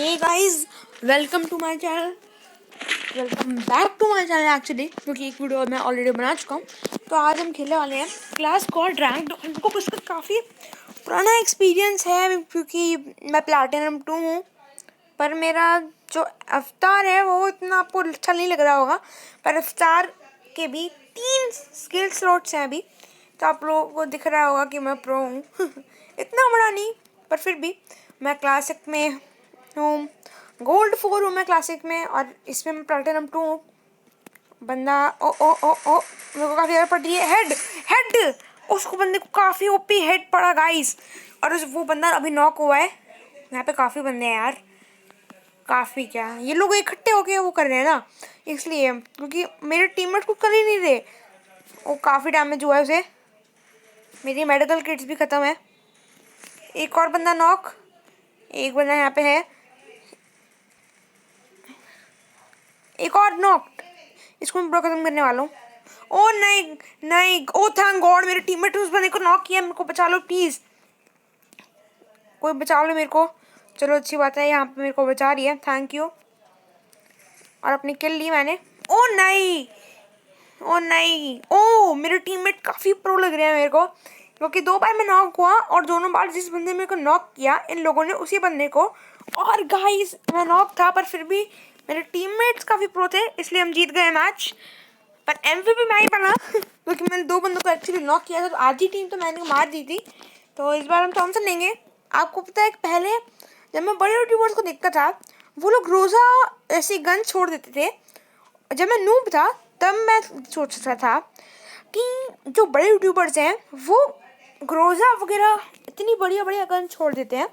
Hey guys, welcome to my channel. Welcome back to my channel actually, क्योंकि एक video मैं already बना चुका हूँ। तो आज हम खेलने वाले हैं क्लास स्क्वाड रैंक्ड। हमको उसका काफ़ी पुराना एक्सपीरियंस है क्योंकि मैं प्लैटिनम 2 हूँ। पर मेरा जो अवतार है वो इतना आपको अच्छा नहीं लग रहा होगा। पर अवतार के भी 3 स्किल स्लॉट्स हैं अभी, तो आप लोगों को दिख रहा होगा कि मैं प्रो हूँ। इतना बड़ा नहीं, पर फिर भी मैं क्लासिक में हूँ। गोल्ड 4 हूँ मैं क्लासिक में, और इसमें मैं प्लैटिनम 2 हूँ। बंदा ओ ओ ओ ओ मेरे को काफ़ी ज़्यादा पड़ रही है। हेड हेड उसको बंदे को काफ़ी ओपी हेड पड़ा गाइस। और वो बंदा अभी नॉक हुआ है। यहाँ पे काफ़ी बंदे हैं यार, काफ़ी। क्या ये लोग इकट्ठे होके वो कर रहे हैं ना, इसलिए, क्योंकि मेरे टीममेट कुछ कर ही नहीं रहे। वो काफ़ी डैमेज हुआ है उसे। मेरी मेडिकल किट्स भी ख़त्म है। एक और बंदा नॉक, एक बंदा यहाँ पे है, एक और नॉक। इसको मैं पूरा खत्म करने वाला हूँ। ओ नहीं नहीं, ओ थैंक गॉड, मेरे टीममेट उस बंदे को नॉक किया। मेरे को बचा लो प्लीज़, कोई बचा लो मेरे को। चलो अच्छी बात है, यहाँ पे मेरे को बचा रही है, थैंक यू। और अपनी किल ली मैंने। ओ नहीं, ओ नहीं, ओ मेरे टीममेट काफ़ी प्रो लग रहे हैं मेरे को, क्योंकि 2 बार मैं नॉक हुआ और दोनों बार जिस बंदे ने मेरे को नॉक किया इन लोगों ने उसी बंदे को। और गाइस मैं नॉक था, पर फिर भी मेरे टीममेट्स काफ़ी प्रो थे, इसलिए हम जीत गए मैच। पर एमवीपी मैं ही बना क्योंकि मैंने 2 बंदों को एक्चुअली नॉक किया था। तो आधी टीम तो मैंने मार दी थी। तो इस बार हम थॉमसन लेंगे। आपको पता है कि पहले जब मैं बड़े यूट्यूबर्स को देखता था, वो लोग रोज़ा ऐसी गन छोड़ देते थे। जब मैं नूब था तब मैं सोचता था कि जो बड़े यूट्यूबर्स हैं वो ग्रोजा वगैरह इतनी बढ़िया बढ़िया गन छोड़ देते हैं,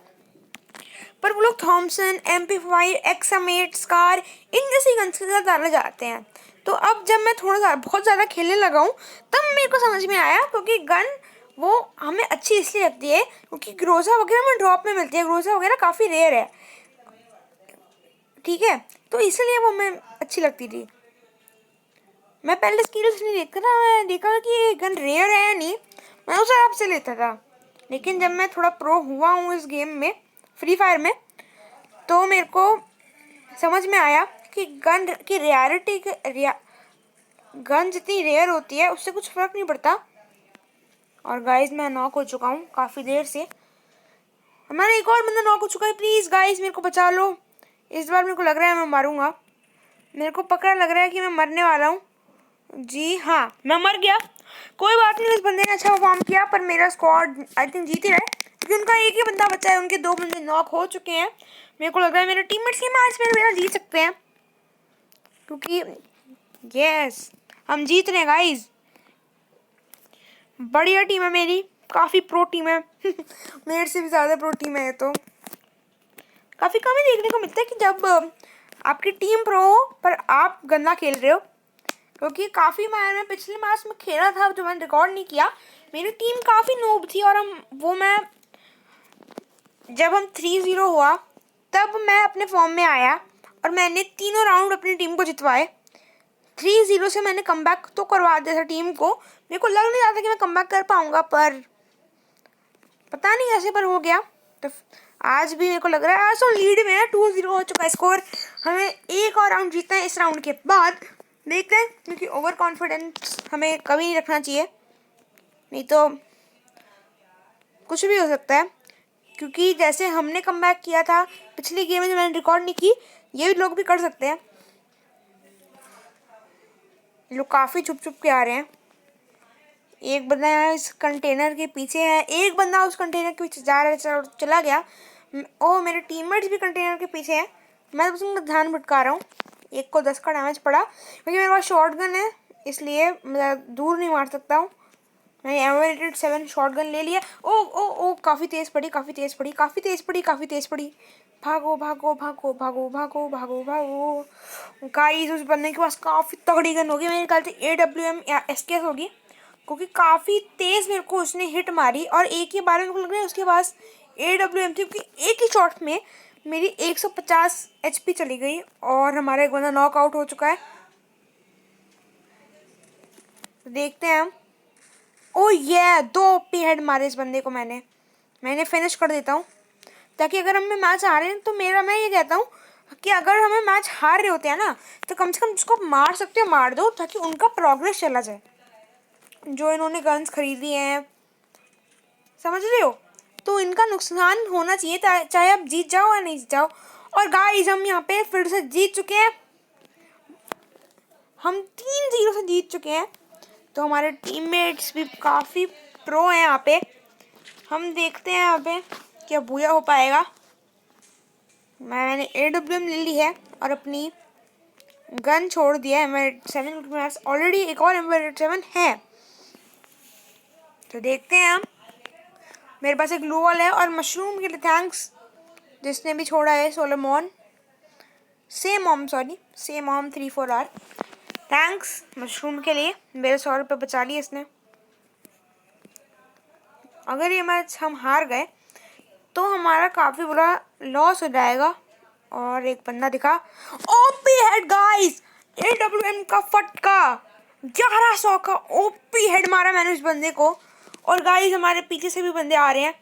पर वो लोग थॉमसन, MP5, XM8, स्कार इन जैसी गन के साथ ज़्यादा जाते हैं। तो अब जब मैं थोड़ा सा बहुत ज़्यादा खेलने लगा हूँ तब मेरे को समझ में आया, क्योंकि गन वो हमें अच्छी इसलिए लगती है क्योंकि ग्रोजा वगैरह में ड्रॉप में मिलती है। ग्रोजा वगैरह काफ़ी रेयर है, ठीक है, तो इसलिए वो हमें अच्छी लगती थी। मैं पहले स्किल्स नहीं देखता था, मैं देखा कि ये गन रेयर है या नहीं, मैं उस हिसाब से लेता था। लेकिन जब मैं थोड़ा प्रो हुआ हूँ इस गेम में, फ्री फायर में, तो मेरे को समझ में आया कि गन की रेयरिटी गन जितनी रेयर होती है उससे कुछ फ़र्क नहीं पड़ता। और गाइस मैं नॉक हो चुका हूँ काफ़ी देर से। हमारा एक और बंदा नॉक हो चुका है। प्लीज़ गाइस मेरे को बचा लो, इस बार मेरे को लग रहा है मैं मारूंगा। मेरे को पक्का लग रहा है कि मैं मरने वाला हूँ। जी हाँ, मैं मर गया। कोई बात नहीं, उस बंदे ने अच्छा परफॉर्म किया, पर मेरा स्क्वाड आई थिंक जीत ही रहा है, क्योंकि उनका एक ही बंदा बचा है, उनके 2 बंदे नॉक हो चुके हैं। मेरे को लग रहा है मेरे टीममेट्स ही मैच में मेरा जीत सकते हैं, क्योंकि यस हम जीत रहे हैं गाइज। बढ़िया टीम है मेरी, काफ़ी प्रो टीम है। मेरे से भी ज़्यादा प्रो टीम है। तो काफ़ी कम ही देखने को मिलता है कि जब आपकी टीम प्रो हो पर आप गंदा खेल रहे हो, क्योंकि काफ़ी मैं पिछले मैच में खेला था जो मैंने रिकॉर्ड नहीं किया। मेरी टीम काफ़ी नूब थी, और जब हम 3-0 हुआ तब मैं अपने फॉर्म में आया और मैंने तीनों राउंड अपनी टीम को जितवाए। 3-0 से मैंने कमबैक तो करवा दिया था टीम को। मेरे को लग नहीं रहा था कि मैं कमबैक कर पाऊंगा, पर पता नहीं कैसे पर हो गया। तो आज भी मेरे को लग रहा है, आज तो लीड में है, 2-0 हो चुका है स्कोर। हमें एक और राउंड जीतना है इस राउंड के बाद, देखते हैं, क्योंकि ओवर कॉन्फिडेंस हमें कभी नहीं रखना चाहिए, नहीं तो कुछ भी हो सकता है। क्योंकि जैसे हमने कमबैक किया था पिछली गेम में जो मैंने रिकॉर्ड नहीं की, ये भी लोग भी कर सकते हैं। लोग काफ़ी छुप छुप के आ रहे हैं। एक बंदा यहाँ इस कंटेनर के पीछे है, एक बंदा उस कंटेनर के पीछे जा रहा है, चला गया। ओ मेरे टीममेट्स भी कंटेनर के पीछे हैं, मैं बस उनका ध्यान भटका रहा हूँ। एक को 10 का डैमेज पड़ा, क्योंकि मेरे पास शॉर्ट गन है, इसलिए मैं दूर नहीं मार सकता हूँ। मैंने M7 शॉर्ट गन ले लिया। ओ ओ ओ काफ़ी तेज़ पड़ी, काफ़ी तेज़ पड़ी, काफ़ी तेज़ पड़ी, काफ़ी तेज़ पड़ी। भागो भागो भागो भागो भागो भागो भागो। गाइस उस बंदे के पास काफ़ी तगड़ी गन होगी, मेरे ख्याल से AWM या SKS होगी, क्योंकि काफ़ी तेज़ मेरे को उसने हिट मारी। और एक ही बार मेरे को लग रहा है उसके पास AWM थी, क्योंकि एक ही शॉट में मेरी 150 HP चली गई और हमारा एक बंदा नॉकआउट हो चुका है। तो देखते हैं हम। ओ ये 2 OP हेड मारे इस बंदे को, मैंने फिनिश कर देता हूँ। ताकि अगर हमें मैच हारे हैं तो मैं ये कहता हूँ कि अगर हमें मैच हार रहे होते हैं ना तो कम से कम जिसको मार सकते हो मार दो, ताकि उनका प्रोग्रेस चला जाए। जो इन्होंने गन्स खरीदी हैं, समझ रहे हो, तो इनका नुकसान होना चाहिए, चाहे आप जीत जाओ या नहीं जीत जाओ। और गाइस हम यहाँ पे फिर से जीत चुके हैं, हम 3-0 से जीत चुके हैं। तो हमारे टीममेट्स भी काफ़ी प्रो हैं यहाँ पे। हम देखते हैं यहाँ पे क्या बुया हो पाएगा। मैंने AWM ले ली है और अपनी गन छोड़ दिया है। मेरे 7 के पास ऑलरेडी एक और M7 है। तो देखते हैं हम। मेरे पास एक ग्लू वॉल है और मशरूम के लिए थैंक्स जिसने भी छोड़ा है, सोलोमॉन same Om 34R। Thanks mushroom के लिए, मेरे 100 रुपये बचा लिए इसने। अगर ये मैच हम हार गए तो हमारा काफ़ी बुरा लॉस हो जाएगा। और एक बंदा दिखा, ओपी हेड गाइस, AWM का फटका 1100 का ओपी हेड मारा मैंने उस बंदे को। और गाइस हमारे पीछे से भी बंदे आ रहे हैं।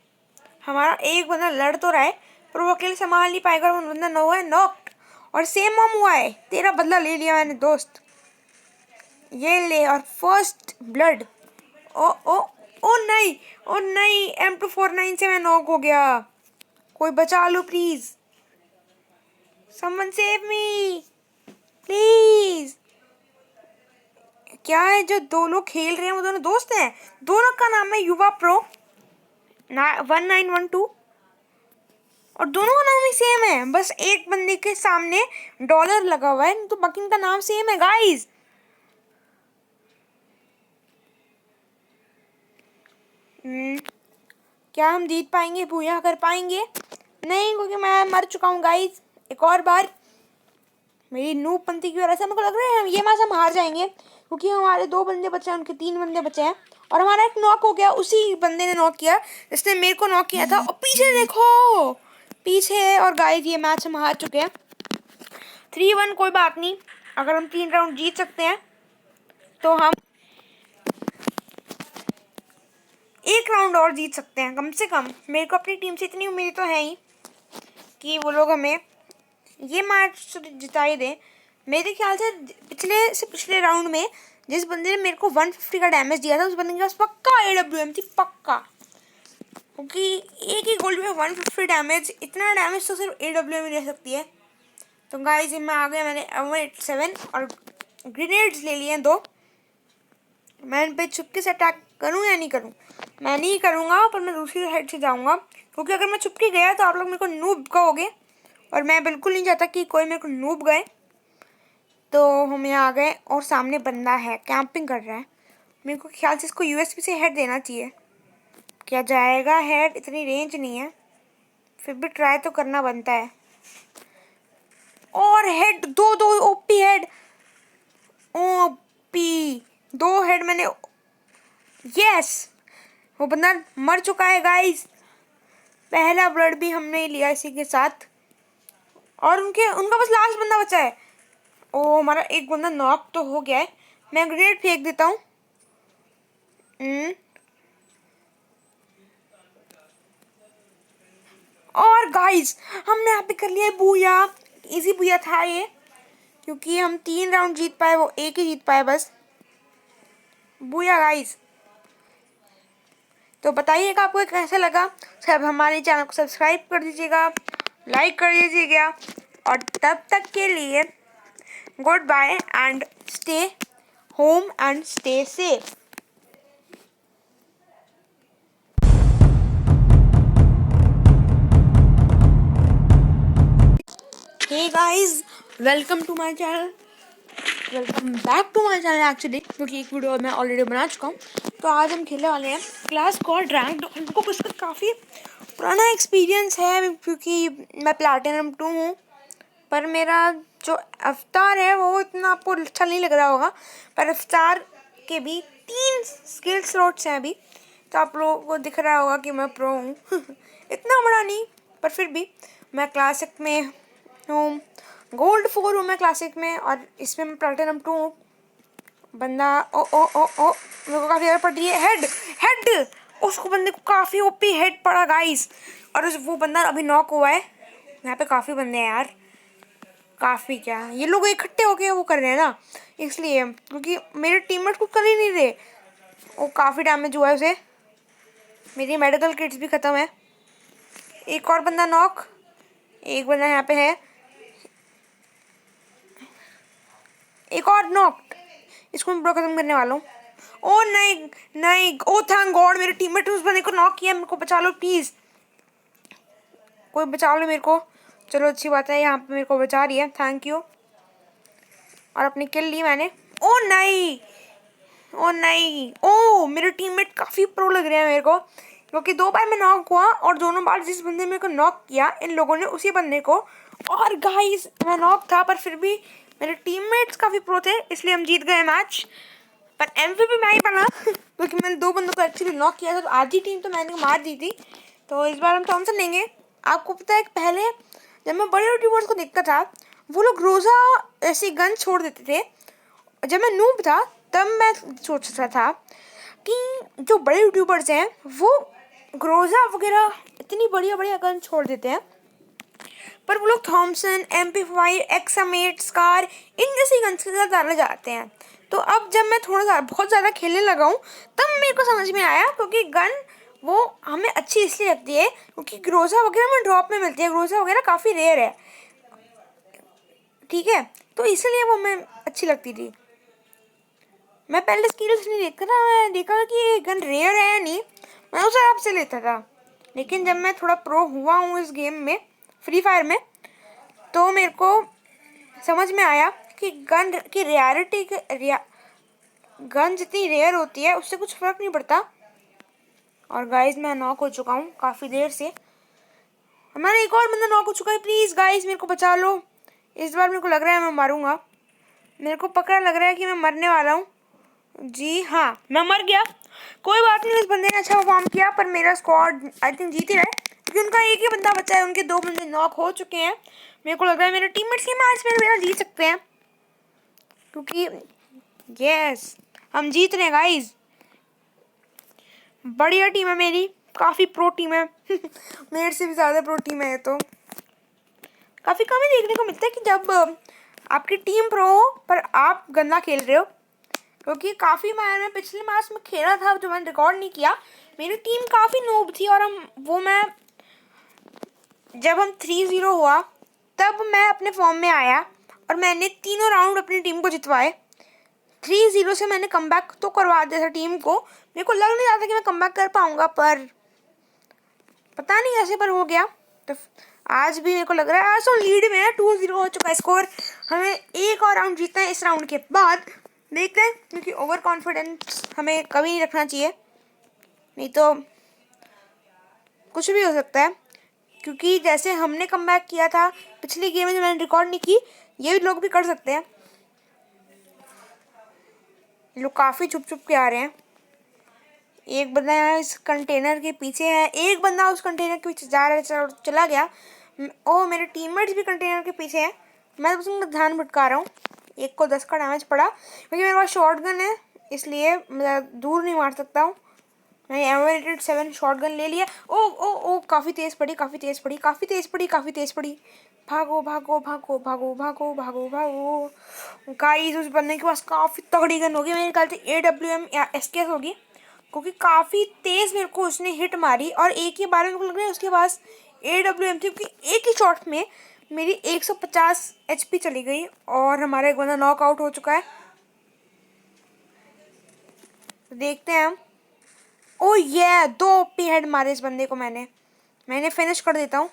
हमारा एक बंदा लड़ तो रहा है पर वो अकेले संभाल नहीं पाएगा, वो बंदा नो है नॉक्ड। और सेम ऑम हुआ है, तेरा बदला ले लिया मैंने दोस्त, ये ले। और फर्स्ट ब्लड। ओ ओ ओ नहीं, ओ नहीं, M249 से मैं नॉक हो गया। कोई बचा लो please, someone save me please. क्या है जो दो लोग खेल रहे हैं वो दोनों दोस्त हैं। दोनों का नाम है युवा प्रो 1912 और दोनों का नाम ही सेम है। बस एक बंदे के सामने डॉलर लगा हुआ है, तो बाकी इनका नाम सेम है गाइस। क्या हम जीत पाएंगे, भूया कर पाएंगे? नहीं, क्योंकि मैं मर चुका हूँ गाइस एक और बार। मेरी नूबपंथी की वजह से मेरे को लग रहा है ये मैच हम हार जाएंगे, क्योंकि हमारे 2 बंदे बचे हैं, उनके 3 बंदे बचे हैं। और हमारा एक नॉक हो गया, उसी बंदे ने नॉक किया जिसने मेरे को नॉक किया था। और पीछे देखो, पीछे है। और गाइस ये मैच हम हार चुके हैं 3-1। कोई बात नहीं, अगर हम 3 राउंड जीत सकते हैं तो हम 1 राउंड और जीत सकते हैं कम से कम। मेरे को अपनी टीम से इतनी उम्मीद तो है ही कि वो लोग हमें ये मैच जिता ही दें। मेरे ख्याल से पिछले राउंड में जिस बंदे ने मेरे को 150 का डैमेज दिया था उस बंदे के पास पक्का AWM थी, पक्का। क्योंकि एक ही गोल्ड में 150 डैमेज, इतना डैमेज तो सिर्फ AWM ही ले सकती है। तो गाइस मैं आ गया, मैंने M7 और ग्रेनेड्स ले लिए हैं 2। मैं इन पे चुपके से अटैक करूँ या नहीं करूँ? मैं नहीं करूँगा, पर मैं दूसरी साइड से जाऊँगा, क्योंकि अगर मैं चुपके गया तो आप लोग मेरे को नूब कहोगे और मैं बिल्कुल नहीं चाहता कि कोई मेरे को नूब गए। तो हम यहाँ आ गए और सामने बंदा है, कैंपिंग कर रहा है। मेरे को ख्याल से इसको USB से हेड देना चाहिए। क्या जाएगा हेड? इतनी रेंज नहीं है, फिर भी ट्राई तो करना बनता है। और head, 2 OP head, OP 2 head मैंने। यस, वो बंदा मर चुका है गाइस। पहला ब्लड भी हमने लिया इसी के साथ। और उनका बस लास्ट बंदा बचा है। ओ, हमारा एक बंदा नॉक तो हो गया है। मैं ग्रेनेड फेंक देता हूँ। और गाइस हमने यहाँ पे कर लिया है बूया। इजी बूया था ये, क्योंकि हम 3 राउंड जीत पाए, वो 1 ही जीत पाए बस। Booyah guys. तो बताइएगा आपको कैसा लगा। सब हमारे चैनल को सब्सक्राइब कर दीजिएगा, लाइक कर दीजिएगा। और तब तक के लिए goodbye and stay home and stay safe. Hey guys, welcome to my channel, welcome back to my channel actually, क्योंकि एक वीडियो मैं ऑलरेडी बना चुका हूँ। तो आज हम खेलने वाले हैं क्लास स्क्वाड रैंक। हमको इसका काफ़ी पुराना एक्सपीरियंस है, क्योंकि मैं प्लैटिनम 2 हूँ। पर मेरा जो अवतार है वो इतना आपको अच्छा नहीं लग रहा होगा, पर अवतार के भी 3 स्किल स्लॉट्स हैं अभी। तो आप लोगों को दिख रहा होगा कि मैं प्रो हूँ इतना बड़ा नहीं, पर फिर भी मैं क्लासिक में हूँ, गोल्ड 4 हूँ मैं क्लासिक में, और इसमें मैं प्लैटिनम 2 हूँ। बंदा ओ ओ ओ ओ मेरे को काफ़ी ज़्यादा पड़ रही है। हेड हेड उसको बंदे को काफी ओपी हेड पड़ा गाइस, और वो बंदा अभी नॉक हुआ है। यहाँ पे काफी बंदे हैं यार, काफी क्या, ये लोग इकट्ठे होके वो कर रहे हैं ना, इसलिए, क्योंकि मेरे टीममेट कुछ कर ही नहीं रहे। वो काफी डैमेज हुआ है उसे, मेरी मेडिकल किट्स भी खत्म है। एक और बंदा नॉक, एक बंदा यहाँ पे है, एक और नॉक, इसको मैं पूरा खत्म करने वाला हूँ। ओ नहीं नहीं, ओ थैंक गॉड, मेरे टीममेट उस बंदे को नॉक किया। मेरे को बचा लो प्लीज, कोई बचा लो मेरे को। चलो अच्छी बात है, यहाँ पे मेरे को बचा रही है, थैंक यू। और अपनी किल ली मैंने। ओ नहीं, ओ नहीं, ओ मेरे टीममेट काफी प्रो लग रहे हैं मेरे को, क्योंकि 2 बार मैं नॉक हुआ और दोनों बार जिस बंदे ने मेरे को नॉक किया इन लोगों ने उसी बंदे को। और गाइस मैं नॉक था पर फिर भी मेरे टीममेट्स काफी प्रो थे, इसलिए हम जीत गए मैच। पर एमवीपी मैं ही बना क्योंकि मैंने 2 बंदों को एक्चुअली नॉक किया था, तो आधी टीम तो मैंने मार दी थी। तो इस बार हम थॉमसन लेंगे। आपको पता है पहले जब मैं बड़े यूट्यूबर्स को देखता था, वो लोग रोज़ा ऐसी गन छोड़ देते थे। जब मैं नूब था तब मैं सोचता था कि जो बड़े यूट्यूबर्स हैं वो ग्रोजा वगैरह इतनी बढ़िया बढ़िया गन छोड़ देते हैं, पर वो लोग थॉमसन, MP5, XM8, स्कार इन जैसी गन्स के साथ ज़्यादा जाते हैं। तो अब जब मैं थोड़ा सा बहुत ज़्यादा खेलने लगा हूँ तब मेरे को समझ में आया, क्योंकि गन वो हमें अच्छी इसलिए लगती है क्योंकि ग्रोजा वगैरह में ड्रॉप में मिलती है, ग्रोजा वगैरह काफ़ी रेयर है, ठीक है, तो इसलिए वो हमें अच्छी लगती थी। मैं पहले स्किल्स नहीं देखता था, मैं देखा कि ये गन रेयर है या नहीं, मैं उस हिसाब से लेता था। लेकिन जब मैं थोड़ा प्रो हुआ हूँ इस गेम में, फ्री फायर में, तो मेरे को समझ में आया कि गन की रेयरिटी गन जितनी रेयर होती है उससे कुछ फ़र्क नहीं पड़ता। और गाइस मैं नॉक हो चुका हूँ काफ़ी देर से, हमारा एक और बंदा नॉक हो चुका है। प्लीज़ गाइस मेरे को बचा लो, इस बार मेरे को लग रहा है मैं मारूंगा, मेरे को पक्का लग रहा है कि मैं मरने वाला हूँ। जी हाँ, मैं मर गया। कोई बात नहीं, उस बंदे ने अच्छा परफॉर्म किया, पर मेरा स्क्वाड आई थिंक जीत ही रहा है, क्योंकि उनका एक ही बंदा बचा है, उनके 2 बंदे नॉक हो चुके हैं। मेरे को लग रहा है मेरे टीममेट्स ये मैच में मेरा जीत सकते हैं, क्योंकि यस हम जीत रहे हैं गाइस। बढ़िया टीम है मेरी, काफ़ी प्रो टीम है मेरे से भी ज़्यादा प्रो टीम है। तो काफ़ी कम ही देखने को मिलता है कि जब आपकी टीम प्रो हो पर आप गंदा खेल रहे हो, क्योंकि काफ़ी मैं पिछले मैच में खेला था जो मैंने रिकॉर्ड नहीं किया, मेरी टीम काफ़ी नूब थी, और जब हम 3-0 हुआ तब मैं अपने फॉर्म में आया और मैंने तीनों राउंड अपनी टीम को जितवाए। 3-0 से मैंने कमबैक तो करवा दिया था टीम को, मेरे को लग नहीं रहा था कि मैं कमबैक कर पाऊंगा, पर पता नहीं कैसे पर हो गया। तो आज भी मेरे को लग रहा है, आज तो लीड में है, 2-0 हो चुका है स्कोर, हमें एक और राउंड जीतना है इस राउंड के बाद, देखते हैं, क्योंकि ओवर कॉन्फिडेंस हमें कभी नहीं रखना चाहिए, नहीं तो कुछ भी हो सकता है। क्योंकि जैसे हमने कमबैक किया था पिछली गेम में जो मैंने रिकॉर्ड नहीं की, ये भी लोग भी कर सकते हैं। लोग काफ़ी छुप छुप के आ रहे हैं, एक बंदा यहाँ इस कंटेनर के पीछे है, एक बंदा उस कंटेनर के पीछे जा रहा है, चला गया। ओ मेरे टीममेट्स भी कंटेनर के पीछे हैं, मैं बस उनका ध्यान भटका रहा हूँ। एक को 10 का डैमेज पड़ा, क्योंकि मेरे पास शॉर्ट गन है इसलिए मैं दूर नहीं मार सकता हूँ। मैंने M87 शॉर्ट गन ले लिया। ओ ओ ओ काफ़ी तेज़ पड़ी, काफ़ी तेज़ पड़ी, काफ़ी तेज़ पड़ी, काफ़ी तेज़ पड़ी, भागो भागो भागो भागो भागो भागो भागो। गाइस उस बंदे के पास काफ़ी तगड़ी गन होगी, मेरे ख्याल से AWM या SKS होगी, क्योंकि काफ़ी तेज़ मेरे को उसने हिट मारी, और एक ही बार मेरे को लग रहा है उसके पास AWM थी, क्योंकि एक ही शॉट में मेरी 150 HP चली गई और हमारा एक बंदा नॉकआउट हो चुका है। तो देखते हैं हम। ओ ये 2 OP हेड मारे इस बंदे को मैंने फिनिश कर देता हूँ,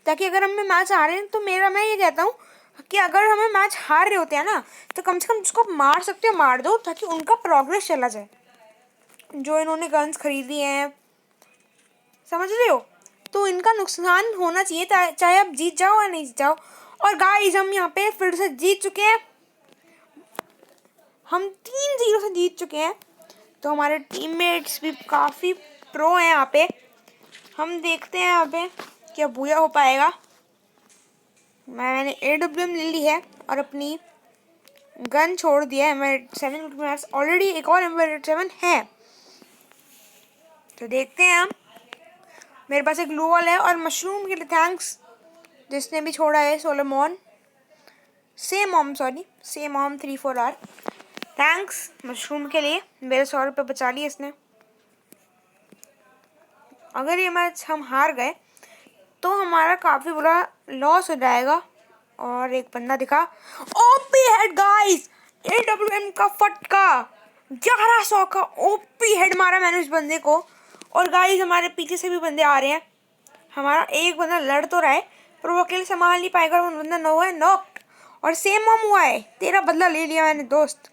ताकि अगर हम मैच हारे हैं तो मैं ये कहता हूँ कि अगर हमें मैच हार रहे होते हैं ना, तो कम से कम जिसको मार सकते हो मार दो, ताकि उनका प्रोग्रेस चला जाए, जो इन्होंने गन्स खरीदी हैं, समझ रहे हो, तो इनका नुकसान होना चाहिए, चाहे आप जीत जाओ या नहीं जीत जाओ। और गाइस हम यहाँ पे फिर से जीत चुके हैं, हम 3-0 से जीत चुके हैं। तो हमारे टीममेट्स भी काफ़ी प्रो हैं यहाँ पे, हम देखते हैं यहाँ पे क्या बुया हो पाएगा। मैंने AWM ले ली है और अपनी गन छोड़ दिया है M87, क्योंकि मेरे पास ऑलरेडी एक और M87 है। तो देखते हैं हम। मेरे पास एक ग्लू वॉल है और मशरूम के लिए थैंक्स जिसने भी छोड़ा है। सोलोमॉन सेम मॉम 34R थैंक्स मशरूम के लिए। मेरे 100 रुपये बचा लिए इसने। अगर ये मैच हम हार गए तो हमारा काफ़ी बुरा लॉस हो जाएगा। और एक बंदा दिखा, ओपी हेड गाइस, AWM का फटका 1100 का ओपी हेड मारा मैंने उस बंदे को। और गाइस हमारे पीछे से भी बंदे आ रहे हैं। हमारा एक बंदा लड़ तो रहा है पर वो अकेले संभाल नहीं पाएगा। वो बंदा नो है नॉक और सेम मॉम हुआ है। तेरा बदला ले लिया मैंने दोस्त,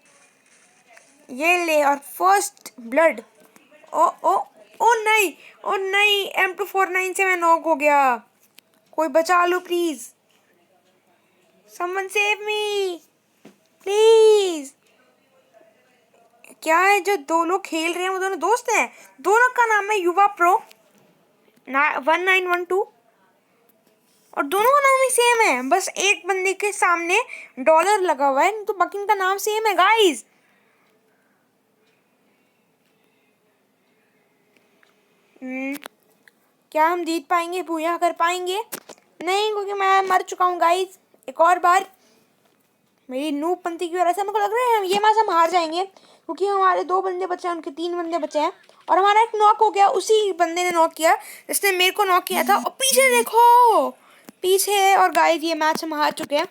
ये ले। और फर्स्ट ब्लड। ओ ओ ओ नहीं, ओ नहीं, M249 से मैं नॉक हो गया। कोई बचा लो please, someone save me please. क्या है जो दो लोग खेल रहे हैं वो दोनों दोस्त हैं। दोनों का नाम है युवा प्रो 1912 और दोनों का नाम ही सेम है। बस एक बंदे के सामने डॉलर लगा हुआ है तो बाकी का नाम सेम है गाइस। क्या हम जीत पाएंगे, पूजा कर पाएंगे? नहीं, क्योंकि मैं मर चुका हूँ गाइस एक और बार। मेरी नूबपंथी की वजह से मेरे को लग रहा है ये मैच हम हार जाएंगे क्योंकि हमारे 2 बंदे बचे हैं, उनके 3 बंदे बचे हैं और हमारा एक नॉक हो गया। उसी बंदे ने नॉक किया जिसने मेरे को नॉक किया था। और पीछे देखो, पीछे है। और गाइस ये मैच हम हार चुके हैं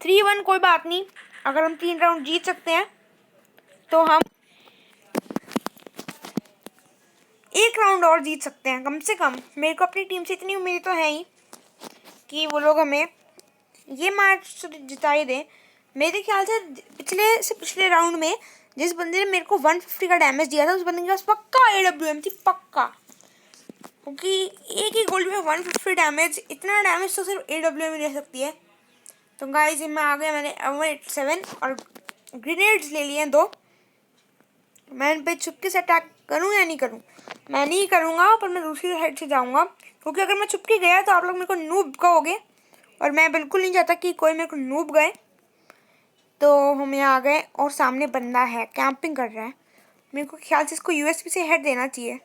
3-1। कोई बात नहीं, अगर हम 3 राउंड जीत सकते हैं तो हम 1 राउंड और जीत सकते हैं कम से कम। मेरे को अपनी टीम से इतनी उम्मीद तो है ही कि वो लोग हमें ये मैच जिता ही दें। मेरे ख्याल से पिछले राउंड में जिस बंदे ने मेरे को 150 का डैमेज दिया था उस बंदे के पास पक्का AWM थी, पक्का। क्योंकि एक ही गोल्ड में 150 डैमेज, इतना डैमेज तो सिर्फ AWM ही दे सकती है। तो गाइस मैं आ गया, मैंने M87 और ग्रेनेड्स ले लिए हैं 2। मैं इन पे चुपके से अटैक करूँ या नहीं करूँ? मैं नहीं करूँगा, पर मैं दूसरी साइड से जाऊँगा क्योंकि अगर मैं चुपके गया तो आप लोग मेरे को नूब कहोगे और मैं बिल्कुल नहीं चाहता कि कोई मेरे को नूब गए। तो हम यहाँ आ गए और सामने बंदा है, कैंपिंग कर रहा है। मेरे को ख्याल से इसको USB से हेड देना चाहिए।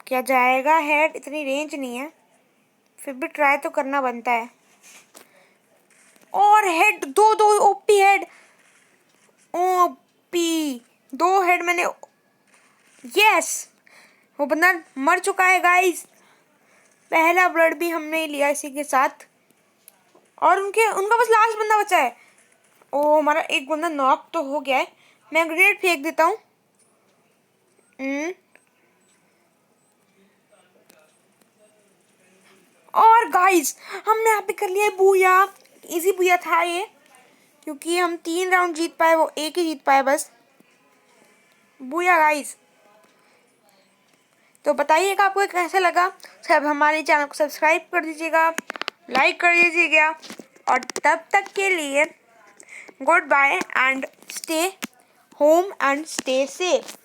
क्या जाएगा हेड? इतनी रेंज नहीं है, फिर भी ट्राई तो करना बनता है। और head, 2 OP head, OP 2 head मैंने। यस, वो बंदा मर चुका है गाइस। पहला ब्लड भी हमने लिया इसी के साथ। और उनका बस लास्ट बंदा बचा है। ओ, हमारा एक बंदा नॉक तो हो गया है। मैं ग्रेनेड फेंक देता हूँ। और गाइस हमने यहाँ पे कर लिया बूया। इजी बूया था ये क्योंकि हम 3 राउंड जीत पाए, वो एक ही जीत पाए बस। Booyah guys. तो बताइएगा आपको कैसा लगा। सब हमारे चैनल को सब्सक्राइब कर दीजिएगा, लाइक कर दीजिएगा। और तब तक के लिए goodbye and stay home and stay safe.